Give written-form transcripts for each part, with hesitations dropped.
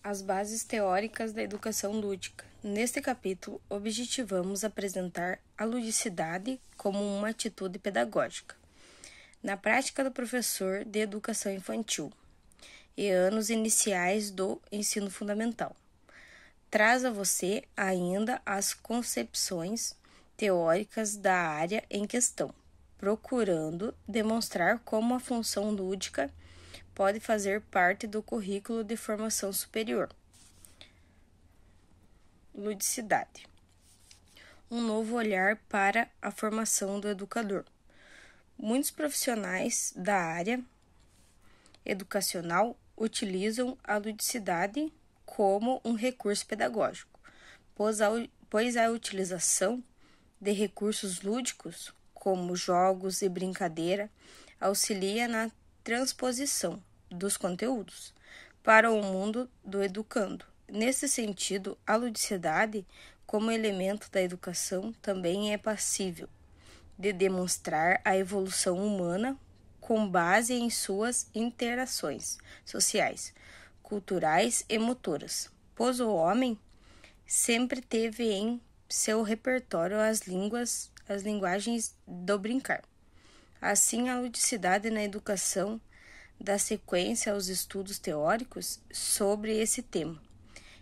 As bases teóricas da educação lúdica. Neste capítulo, objetivamos apresentar a ludicidade como uma atitude pedagógica na prática do professor de educação infantil e anos iniciais do ensino fundamental. Traz a você ainda as concepções teóricas da área em questão, procurando demonstrar como a função lúdica pode fazer parte do currículo de formação superior. Ludicidade. Um novo olhar para a formação do educador. Muitos profissionais da área educacional utilizam a ludicidade como um recurso pedagógico, pois a utilização de recursos lúdicos, como jogos e brincadeira, auxilia na transposição dos conteúdos para o mundo do educando. Nesse sentido, a ludicidade, como elemento da educação, também é passível de demonstrar a evolução humana com base em suas interações sociais, culturais e motoras, pois o homem sempre teve em seu repertório as linguagens do brincar. Assim, a ludicidade na educação dá sequência aos estudos teóricos sobre esse tema,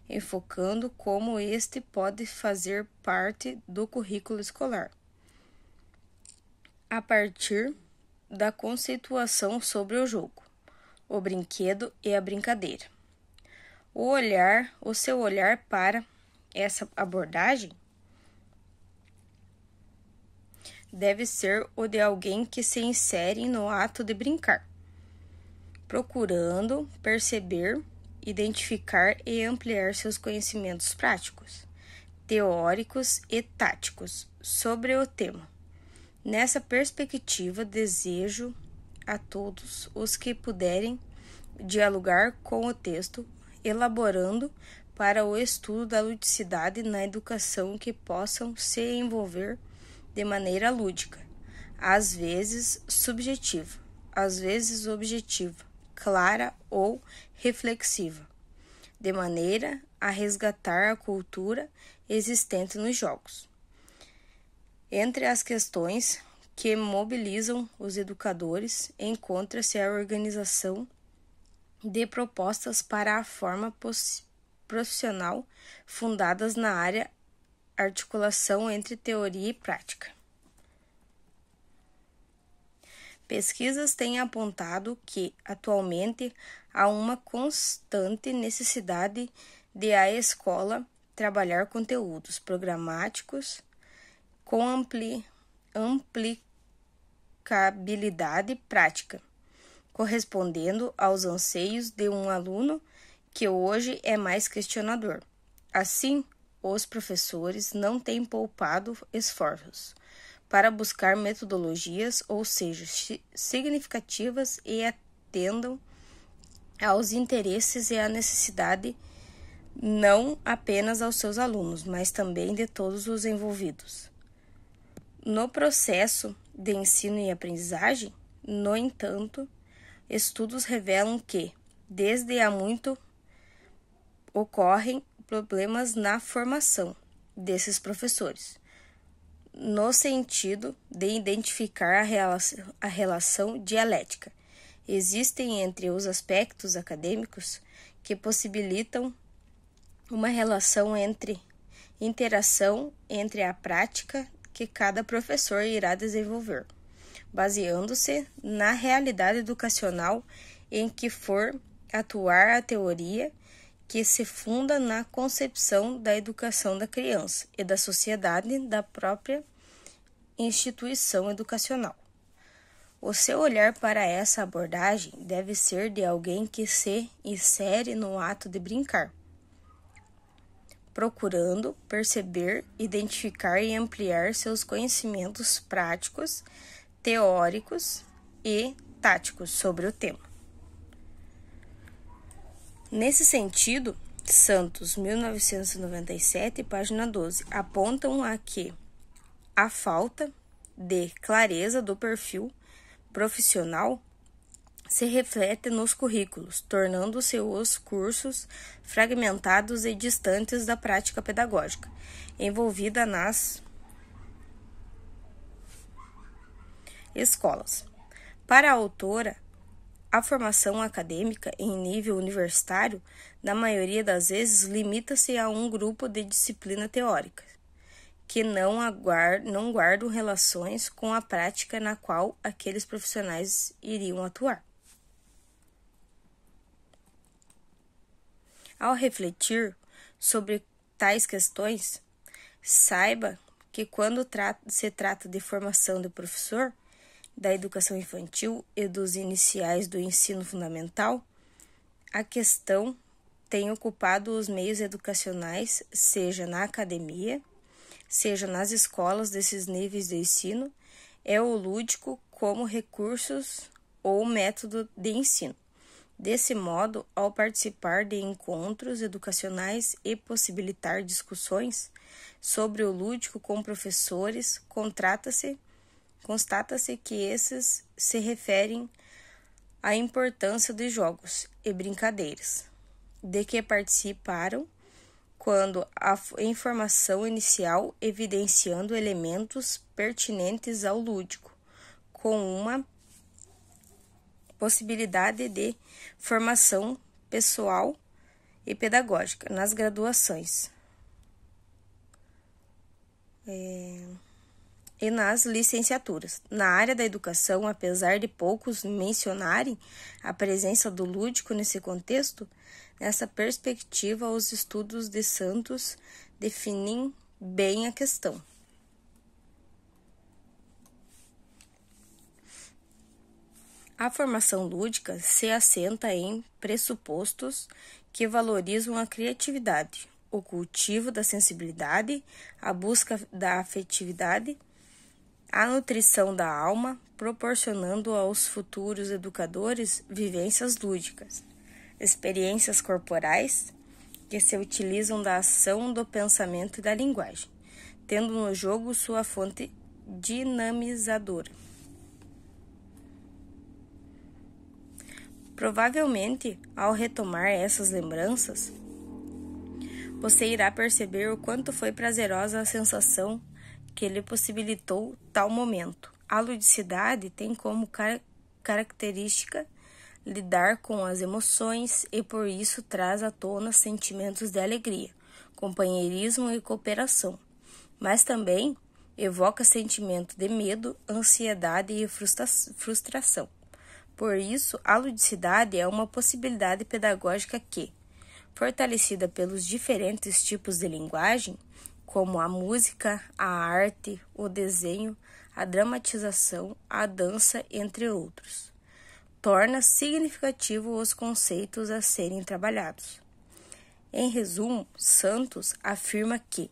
enfocando como este pode fazer parte do currículo escolar, a partir da conceituação sobre o jogo, o brinquedo e a brincadeira. O seu olhar para essa abordagem deve ser o de alguém que se insere no ato de brincar, procurando perceber, identificar e ampliar seus conhecimentos práticos, teóricos e táticos sobre o tema. Nessa perspectiva, desejo a todos os que puderem dialogar com o texto, elaborando para o estudo da ludicidade na educação que possam se envolver de maneira lúdica, às vezes subjetiva, às vezes objetiva, clara ou reflexiva, de maneira a resgatar a cultura existente nos jogos. Entre as questões que mobilizam os educadores, encontra-se a organização de propostas para a forma profissional fundadas na área articulação entre teoria e prática. Pesquisas têm apontado que, atualmente, há uma constante necessidade de a escola trabalhar conteúdos programáticos com aplicabilidade prática, correspondendo aos anseios de um aluno que hoje é mais questionador. Assim, os professores não têm poupado esforços para buscar metodologias, ou seja, significativas e atendam aos interesses e à necessidade não apenas aos seus alunos, mas também de todos os envolvidos. No processo de ensino e aprendizagem, no entanto, estudos revelam que, desde há muito, ocorrem problemas na formação desses professores, no sentido de identificar a relação dialética. Existem entre os aspectos acadêmicos que possibilitam uma relação interação entre a prática que cada professor irá desenvolver, baseando-se na realidade educacional em que for atuar a teoria que se funda na concepção da educação da criança e da sociedade da própria instituição educacional. O seu olhar para essa abordagem deve ser de alguém que se insere no ato de brincar, procurando perceber, identificar e ampliar seus conhecimentos práticos, teóricos e táticos sobre o tema. Nesse sentido, Santos, 1997, página 12, apontam a que a falta de clareza do perfil profissional se reflete nos currículos, tornando-se os cursos fragmentados e distantes da prática pedagógica envolvida nas escolas. Para a autora, a formação acadêmica em nível universitário, na maioria das vezes, limita-se a um grupo de disciplina teórica, que não guardam relações com a prática na qual aqueles profissionais iriam atuar. Ao refletir sobre tais questões, saiba que quando se trata de formação de professor, da educação infantil e dos iniciais do ensino fundamental, a questão tem ocupado os meios educacionais, seja na academia, seja nas escolas desses níveis de ensino, é o lúdico como recursos ou método de ensino. Desse modo, ao participar de encontros educacionais e possibilitar discussões sobre o lúdico com professores, constata-se que esses se referem à importância de jogos e brincadeiras, de que participaram quando a informação inicial evidenciando elementos pertinentes ao lúdico, com uma possibilidade de formação pessoal e pedagógica nas graduações e nas licenciaturas. Na área da educação, apesar de poucos mencionarem a presença do lúdico nesse contexto, nessa perspectiva, os estudos de Santos definem bem a questão. A formação lúdica se assenta em pressupostos que valorizam a criatividade, o cultivo da sensibilidade, a busca da afetividade, a nutrição da alma, proporcionando aos futuros educadores vivências lúdicas, experiências corporais que se utilizam da ação, do pensamento e da linguagem, tendo no jogo sua fonte dinamizadora. Provavelmente, ao retomar essas lembranças, você irá perceber o quanto foi prazerosa a sensação que lhe possibilitou tal momento. A ludicidade tem como característica lidar com as emoções e por isso traz à tona sentimentos de alegria, companheirismo e cooperação, mas também evoca sentimento de medo, ansiedade e frustração. Por isso, a ludicidade é uma possibilidade pedagógica que, fortalecida pelos diferentes tipos de linguagem, como a música, a arte, o desenho, a dramatização, a dança, entre outros, torna significativo os conceitos a serem trabalhados. Em resumo, Santos afirma que,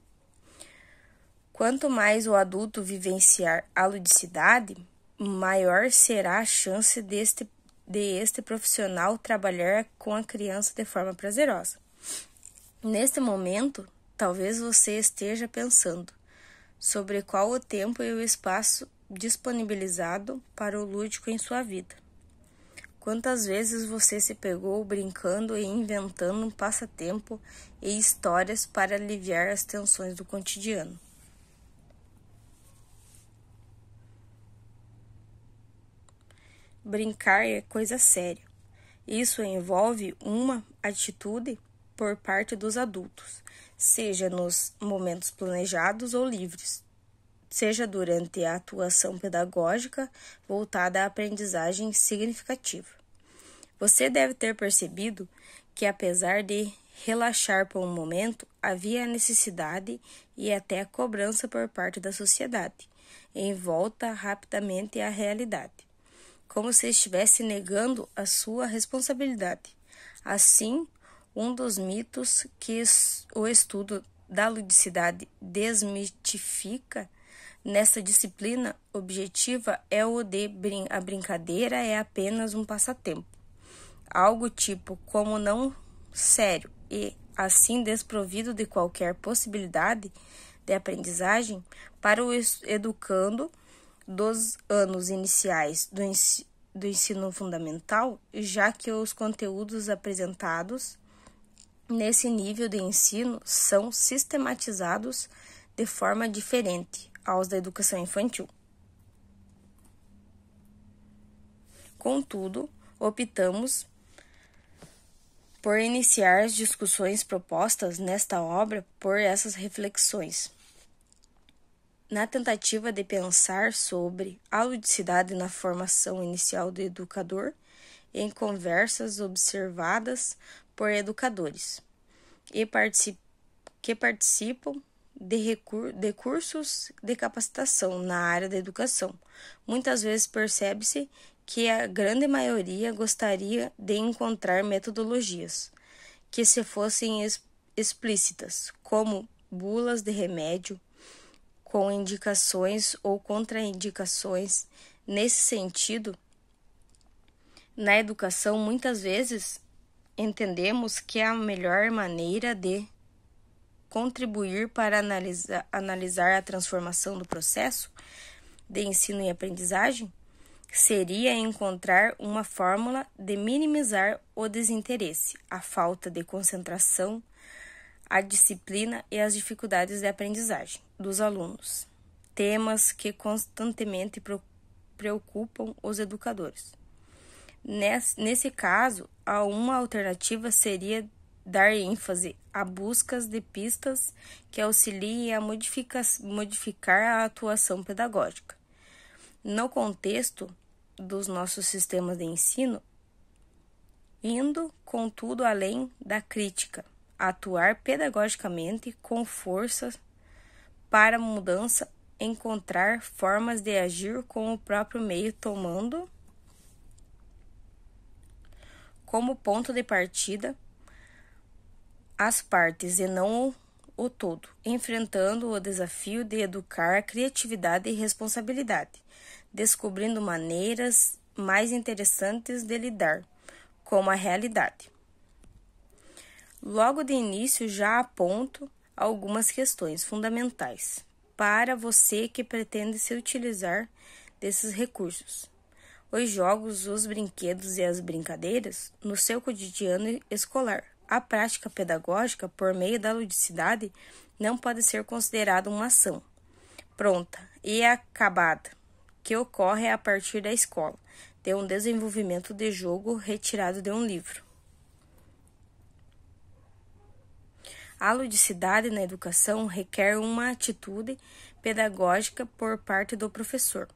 quanto mais o adulto vivenciar a ludicidade, maior será a chance de este profissional trabalhar com a criança de forma prazerosa. Neste momento, talvez você esteja pensando sobre qual o tempo e o espaço disponibilizado para o lúdico em sua vida. Quantas vezes você se pegou brincando e inventando um passatempo e histórias para aliviar as tensões do cotidiano? Brincar é coisa séria. Isso envolve uma atitude por parte dos adultos, seja nos momentos planejados ou livres, seja durante a atuação pedagógica voltada à aprendizagem significativa. Você deve ter percebido que, apesar de relaxar por um momento, havia a necessidade e até a cobrança por parte da sociedade, em volta rapidamente à realidade, como se estivesse negando a sua responsabilidade. Assim, um dos mitos que o estudo da ludicidade desmitifica nessa disciplina objetiva é o de a brincadeira é apenas um passatempo, algo tipo como não sério e assim desprovido de qualquer possibilidade de aprendizagem para o educando dos anos iniciais do ensino fundamental, já que os conteúdos apresentados nesse nível de ensino são sistematizados de forma diferente aos da educação infantil. Contudo, optamos por iniciar as discussões propostas nesta obra por essas reflexões, na tentativa de pensar sobre a ludicidade na formação inicial do educador em conversas observadas por educadores que participam de cursos de capacitação na área da educação. Muitas vezes percebe-se que a grande maioria gostaria de encontrar metodologias que se fossem explícitas, como bulas de remédio, com indicações ou contraindicações. Nesse sentido, na educação, muitas vezes entendemos que a melhor maneira de contribuir para analisar a transformação do processo de ensino e aprendizagem seria encontrar uma fórmula de minimizar o desinteresse, a falta de concentração, a disciplina e as dificuldades de aprendizagem dos alunos, temas que constantemente preocupam os educadores. Nesse caso, uma alternativa seria dar ênfase a buscas de pistas que auxiliem a modificar a atuação pedagógica. No contexto dos nossos sistemas de ensino, indo, contudo, além da crítica, atuar pedagogicamente com força para a mudança, encontrar formas de agir com o próprio meio, tomando como ponto de partida as partes e não o todo, enfrentando o desafio de educar a criatividade e responsabilidade, descobrindo maneiras mais interessantes de lidar com a realidade. Logo de início já aponto algumas questões fundamentais para você que pretende se utilizar desses recursos. Os jogos, os brinquedos e as brincadeiras no seu cotidiano escolar. A prática pedagógica por meio da ludicidade não pode ser considerada uma ação pronta e acabada que ocorre a partir da escola, de um desenvolvimento de jogo retirado de um livro. A ludicidade na educação requer uma atitude pedagógica por parte do professor,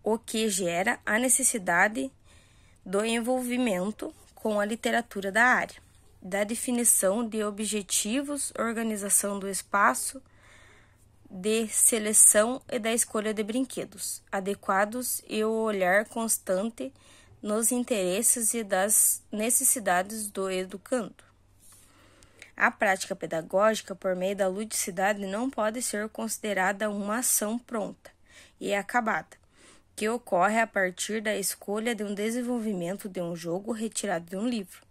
o que gera a necessidade do envolvimento com a literatura da área, da definição de objetivos, organização do espaço, de seleção e da escolha de brinquedos adequados e o olhar constante nos interesses e das necessidades do educando. A prática pedagógica por meio da ludicidade não pode ser considerada uma ação pronta e acabada, que ocorre a partir da escolha de um desenvolvimento de um jogo retirado de um livro.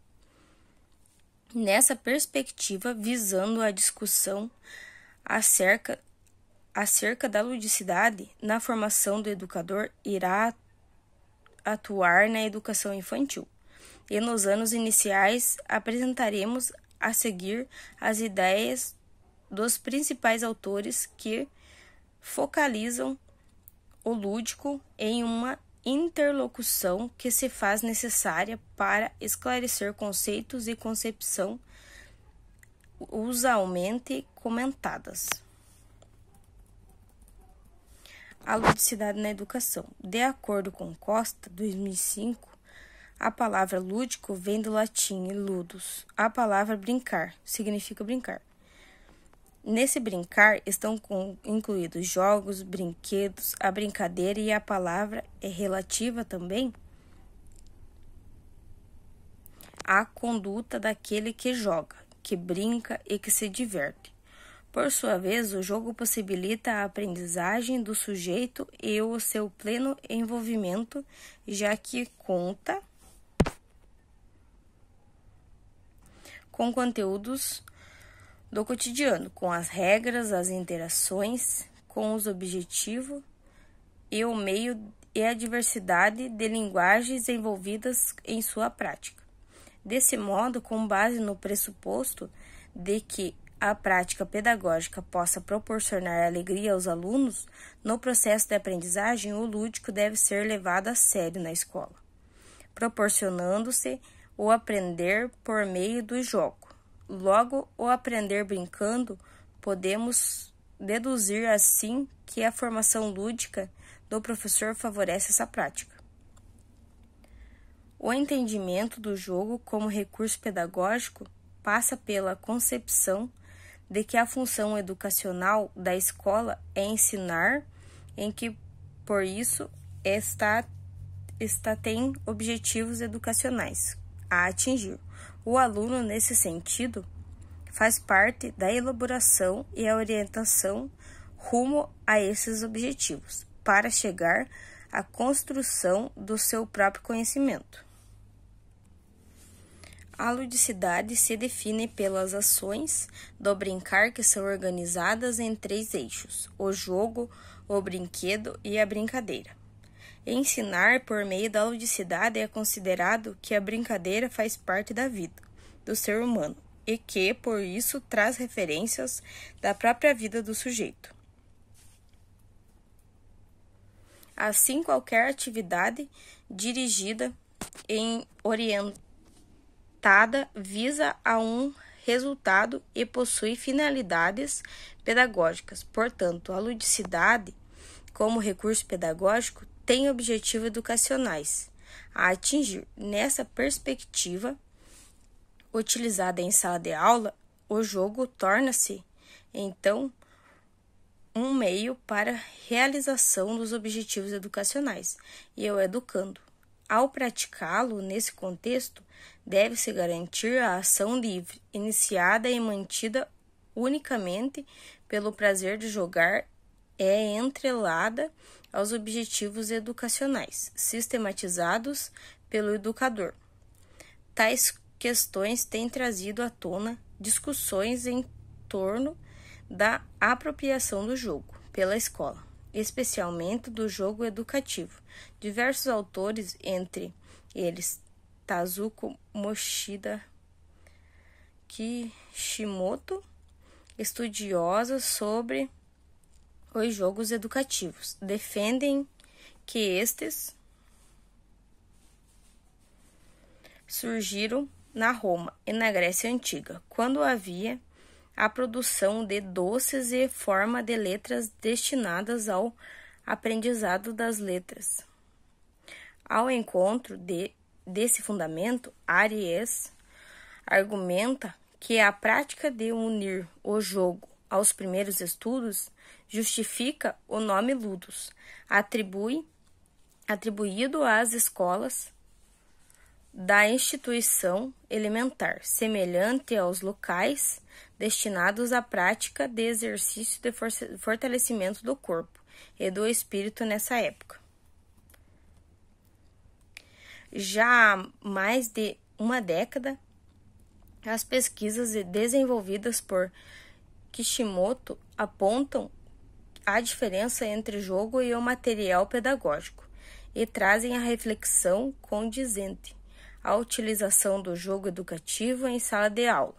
Nessa perspectiva, visando a discussão acerca da ludicidade na formação do educador, irá atuar na educação infantil. E nos anos iniciais apresentaremos a seguir as ideias dos principais autores que focalizam o lúdico em uma interlocução que se faz necessária para esclarecer conceitos e concepção usualmente comentadas. A ludicidade na educação. De acordo com Costa, 2005, a palavra lúdico vem do latim ludus. A palavra brincar significa brincar. Nesse brincar estão incluídos jogos, brinquedos, a brincadeira, e a palavra é relativa também à conduta daquele que joga, que brinca e que se diverte. Por sua vez, o jogo possibilita a aprendizagem do sujeito e o seu pleno envolvimento, já que conta com conteúdos do cotidiano, com as regras, as interações, com os objetivos e o meio e a diversidade de linguagens envolvidas em sua prática. Desse modo, com base no pressuposto de que a prática pedagógica possa proporcionar alegria aos alunos, no processo de aprendizagem, o lúdico deve ser levado a sério na escola, proporcionando-se o aprender por meio do jogo. Logo, o aprender brincando, podemos deduzir assim que a formação lúdica do professor favorece essa prática. O entendimento do jogo como recurso pedagógico passa pela concepção de que a função educacional da escola é ensinar, em que, por isso, tem objetivos educacionais a atingir. O aluno, nesse sentido, faz parte da elaboração e a orientação rumo a esses objetivos, para chegar à construção do seu próprio conhecimento. A ludicidade se define pelas ações do brincar que são organizadas em 3 eixos: o jogo, o brinquedo e a brincadeira. Ensinar por meio da ludicidade é considerado que a brincadeira faz parte da vida do ser humano e que, por isso, traz referências da própria vida do sujeito. Assim, qualquer atividade dirigida em orientação visa a um resultado e possui finalidades pedagógicas. Portanto, a ludicidade, como recurso pedagógico, tem objetivos educacionais a atingir. Nessa perspectiva, utilizada em sala de aula, o jogo torna-se, então, um meio para a realização dos objetivos educacionais e o educando. Ao praticá-lo nesse contexto, deve-se garantir a ação livre, iniciada e mantida unicamente pelo prazer de jogar, é entrelada aos objetivos educacionais, sistematizados pelo educador. Tais questões têm trazido à tona discussões em torno da apropriação do jogo pela escola, especialmente do jogo educativo. Diversos autores, entre eles Tazuko Mochida Kishimoto, estudiosos sobre os jogos educativos, defendem que estes surgiram na Roma e na Grécia Antiga, quando havia a produção de doces e forma de letras destinadas ao aprendizado das letras. Ao encontro desse fundamento, Aries argumenta que a prática de unir o jogo aos primeiros estudos justifica o nome ludus, atribuído às escolas da instituição elementar, semelhante aos locais destinados à prática de exercício de fortalecimento do corpo e do espírito nessa época. Já há mais de uma década, as pesquisas desenvolvidas por Kishimoto apontam a diferença entre jogo e o material pedagógico e trazem a reflexão condizente a utilização do jogo educativo em sala de aula,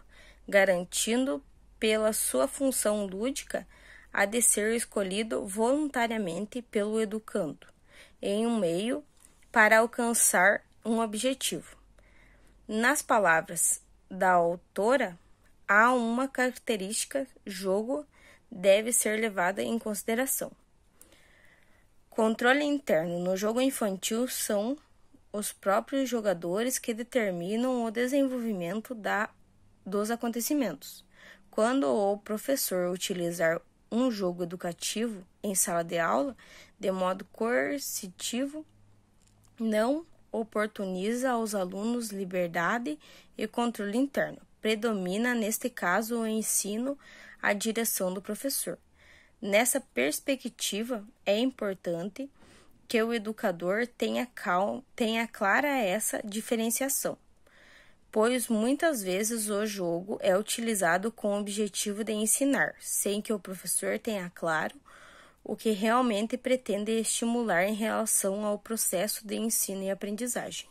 garantindo pela sua função lúdica a de ser escolhido voluntariamente pelo educando em um meio para alcançar um objetivo. Nas palavras da autora, há uma característica: jogo deve ser levada em consideração. Controle interno no jogo infantil são os próprios jogadores que determinam o desenvolvimento dos acontecimentos. Quando o professor utilizar um jogo educativo em sala de aula de modo coercitivo, não oportuniza aos alunos liberdade e controle interno. Predomina, neste caso, o ensino à direção do professor. Nessa perspectiva, é importante que o educador tenha clara essa diferenciação, pois muitas vezes o jogo é utilizado com o objetivo de ensinar, sem que o professor tenha claro o que realmente pretende estimular em relação ao processo de ensino e aprendizagem.